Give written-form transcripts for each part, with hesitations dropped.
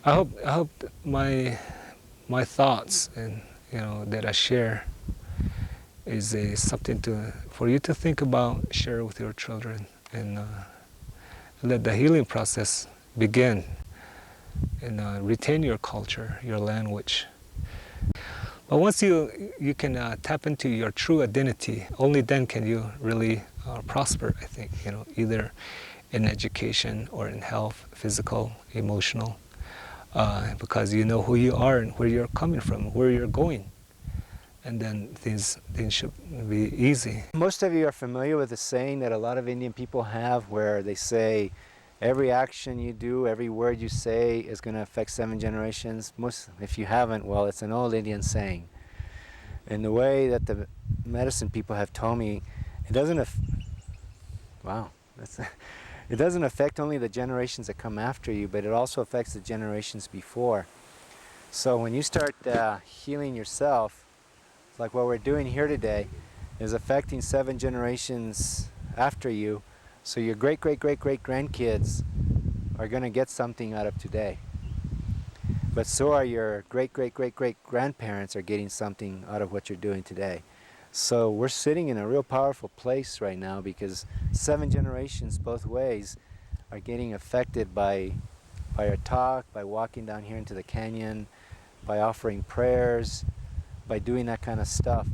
I hope my thoughts and that I share is something for you to think about, share with your children, and let the healing process begin, and retain your culture, your language. But once you can tap into your true identity, only then can you really prosper, I think, either in education or in health, physical, emotional, because you know who you are and where you're coming from, where you're going. And then things should be easy. Most of you are familiar with the saying that a lot of Indian people have, where they say every action you do, every word you say is going to affect 7 generations. If you haven't, well, it's an old Indian saying. And the way that the medicine people have told me, it doesn't it doesn't affect only the generations that come after you, but it also affects the generations before. So when you start healing yourself, like what we're doing here today, is affecting 7 generations after you, so your great-great-great-great-grandkids are going to get something out of today. But so are your great-great-great-great-grandparents are getting something out of what you're doing today. So we're sitting in a real powerful place right now, because 7 generations both ways are getting affected by our talk, by walking down here into the canyon, by offering prayers, by doing that kind of stuff.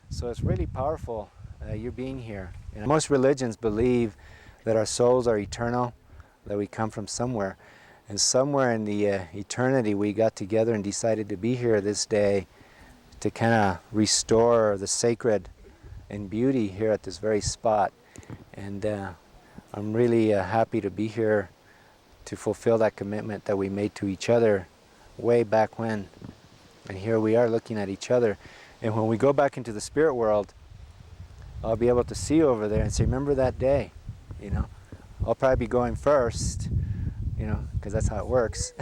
So it's really powerful, you being here. And most religions believe that our souls are eternal, that we come from somewhere. And somewhere in the eternity we got together and decided to be here this day to kind of restore the sacred and beauty here at this very spot. And I'm really happy to be here to fulfill that commitment that we made to each other way back when. And here we are looking at each other. And when we go back into the spirit world, I'll be able to see you over there and say, remember that day, I'll probably be going first, because that's how it works.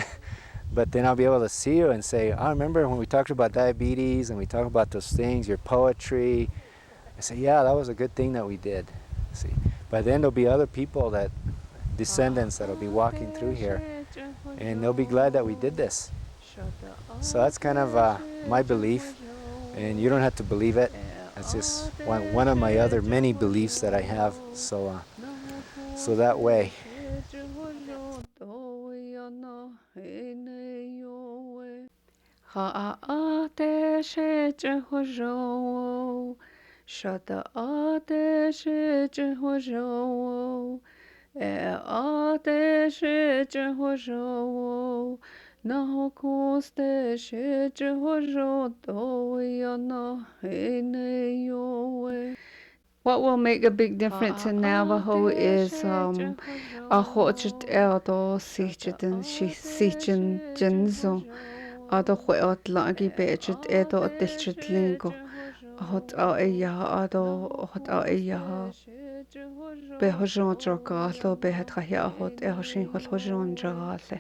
But then I'll be able to see you and say, I remember when we talked about diabetes and we talked about those things, your poetry. I say, yeah, that was a good thing that we did. See, by then there'll be other people, descendants that'll be walking through here, and they'll be glad that we did this. So that's kind of my belief, and you don't have to believe it. It's just one of my other many beliefs that I have. So that way. What will make a big difference in Navajo is ahojit eldo sichiten sichin jinzo ado hueot lagi bechit edo dilchit lingo ahot eya ado ahot eya behojon jogalo behet khaya ahot ehoshin hojon jogale.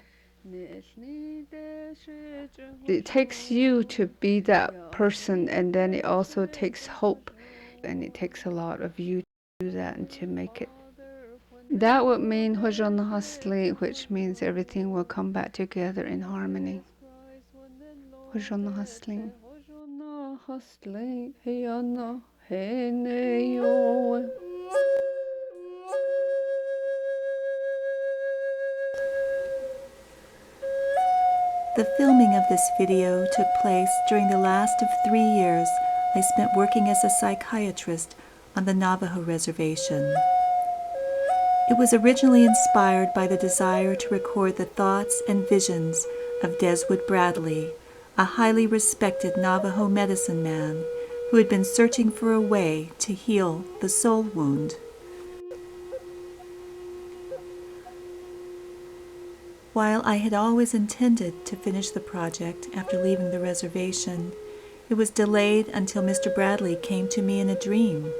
It takes you to be that person, and then it also takes hope, and it takes a lot of you to do that and to make it. That would mean Hozhonahaslíí, which means everything will come back together in harmony. Hozhonahaslíí. The filming of this video took place during the last of 3 years I spent working as a psychiatrist on the Navajo reservation. It was originally inspired by the desire to record the thoughts and visions of Deswood Bradley, a highly respected Navajo medicine man who had been searching for a way to heal the soul wound. While I had always intended to finish the project after leaving the reservation, it was delayed until Mr. Bradley came to me in a dream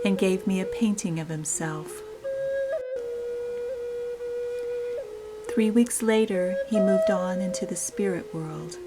and gave me a painting of himself. 3 weeks later, he moved on into the spirit world.